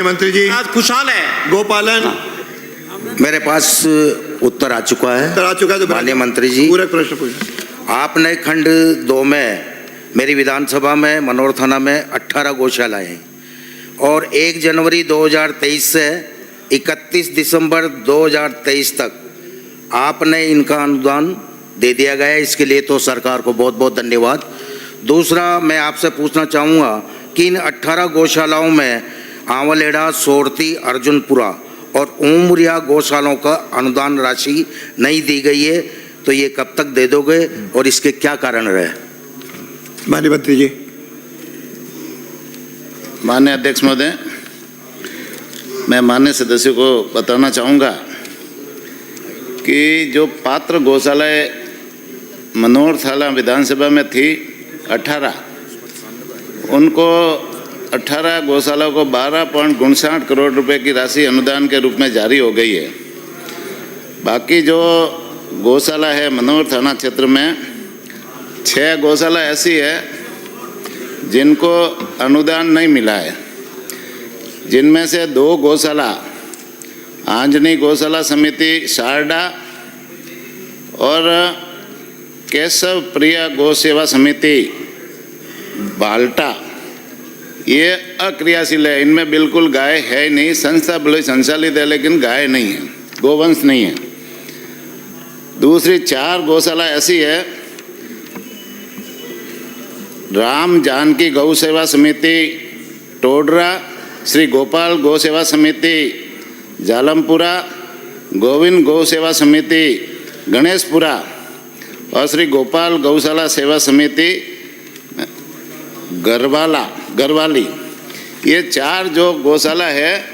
मंत्री जी आज खुशहाल है। गोपालन मेरे पास उत्तर आ चुका है। आ चुका है तो माननीय मंत्री जी, पूरा प्रश्न पूछिए। आपने खंड 2 में मेरी विधानसभा में मनोर थाना में 18 गौशालाएं हैं और 1 जनवरी 2023 से 31 दिसंबर 2023 तक आपने इनका अनुदान दे दिया गया है। इसके लिए तो सरकार को बहुत बहुत धन्यवाद। दूसरा, मैं आपसे पूछना चाहूँगा कि इन 18 गौशालाओं में आंवलेड़ा, सोरती, अर्जुनपुरा और उमरिया गौशालाओं का अनुदान राशि नहीं दी गई है, तो ये कब तक दे दोगे और इसके क्या कारण रहे? माननीय मंत्री जी। माननीय अध्यक्ष महोदय, मैं माननीय सदस्यों को बताना चाहूँगा कि जो पात्र गौशालाएँ मनोर थाना विधानसभा में थी 18, उनको 18 गौशालाओं को 12.59 करोड़ रुपए की राशि अनुदान के रूप में जारी हो गई है। बाकी जो गौशाला है मनोर थाना क्षेत्र में 6 गौशाला ऐसी है जिनको अनुदान नहीं मिला है, जिनमें से 2 गौशाला आंजनी गौशाला समिति शारदा और केशव प्रिया गौ सेवा समिति बाल्टा, ये अक्रियाशील है। इनमें बिल्कुल गाय है नहीं। संस्था भले संचालित है लेकिन गाय नहीं है, गोवंश नहीं है। दूसरी 4 गौशाला ऐसी है राम जानकी गौ सेवा समिति टोडरा, श्री गोपाल गौ सेवा समिति जालमपुरा, गोविंद गौ सेवा समिति गणेशपुरा और श्री गोपाल गौशाला सेवा समिति गरवाली। ये 4 जो गौशाला है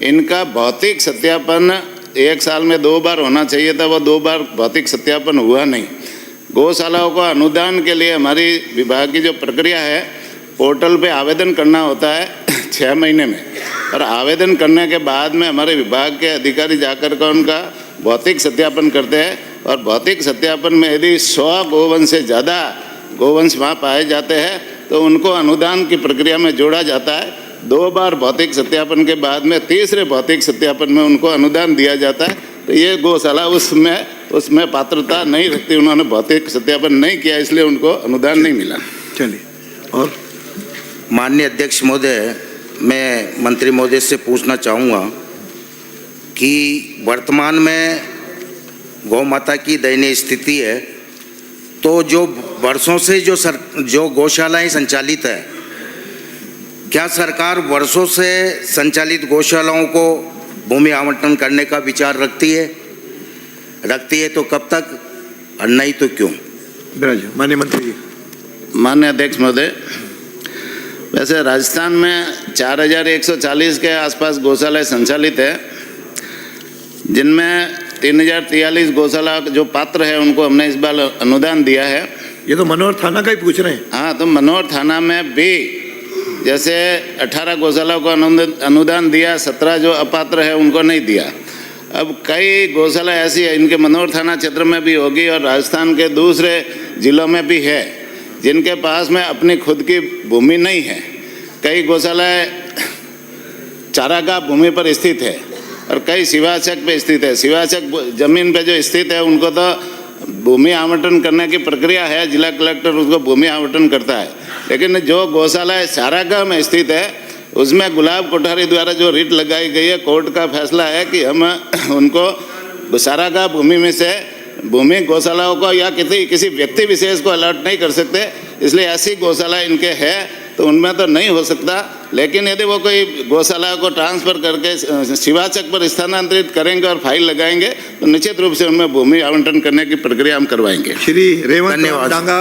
इनका भौतिक सत्यापन 1 साल में 2 बार होना चाहिए था, वो 2 बार भौतिक सत्यापन हुआ नहीं। गौशालाओं को अनुदान के लिए हमारी विभाग की जो प्रक्रिया है, पोर्टल पे आवेदन करना होता है 6 महीने में, और आवेदन करने के बाद में हमारे विभाग के अधिकारी जाकर कर उनका भौतिक सत्यापन करते हैं और भौतिक सत्यापन में यदि 100 गोवंश से ज़्यादा गोवंश वहाँ पाए जाते हैं तो उनको अनुदान की प्रक्रिया में जोड़ा जाता है। 2 बार भौतिक सत्यापन के बाद में तीसरे भौतिक सत्यापन में उनको अनुदान दिया जाता है। तो ये गौशाला उसमें पात्रता नहीं रखती, उन्होंने भौतिक सत्यापन नहीं किया, इसलिए उनको अनुदान नहीं मिला। चलिए। और माननीय अध्यक्ष महोदय, मैं मंत्री महोदय से पूछना चाहूँगा कि वर्तमान में गौ माता की दयनीय स्थिति है, तो जो वर्षों से जो गौशालाएं संचालित है, क्या सरकार वर्षों से संचालित गौशालाओं को भूमि आवंटन करने का विचार रखती है तो कब तक और नहीं तो क्यों? माननीय मंत्री जी। माननीय अध्यक्ष महोदय, वैसे राजस्थान में 4140 के आसपास गौशालाएं संचालित है, जिनमें 3043 गौशाला जो पात्र है उनको हमने इस बार अनुदान दिया है। ये तो मनोहर थाना का ही पूछ रहे हैं। हाँ, तो मनोहर थाना में भी जैसे 18 गौशाला को अनुदान दिया, 17 जो अपात्र है उनको नहीं दिया। अब कई गौशाला ऐसी है, इनके मनोहर थाना क्षेत्र में भी होगी और राजस्थान के दूसरे जिलों में भी है, जिनके पास में अपनी खुद की भूमि नहीं है। कई गौशालाएँ चारागाह भूमि पर स्थित है और कई शिवाचक पे स्थित है। शिवाचक जमीन पे जो स्थित है उनको तो भूमि आवंटन करने की प्रक्रिया है, जिला कलेक्टर उसको भूमि आवंटन करता है। लेकिन जो गौशाला चारागाह में स्थित है उसमें गुलाब कोठारी द्वारा जो रिट लगाई गई है, कोर्ट का फैसला है कि हम उनको चारागाह भूमि में से भूमि गौशालाओं को या किसी व्यक्ति विशेष को अलॉट नहीं कर सकते, इसलिए ऐसी गौशाला इनके है तो उनमें तो नहीं हो सकता। लेकिन यदि वो कोई गौशाला को ट्रांसफ़र करके शिवाचक पर स्थानांतरित करेंगे और फाइल लगाएंगे तो निश्चित रूप से उनमें भूमि आवंटन करने की प्रक्रिया हम करवाएंगे। श्री रेवंत डांगा।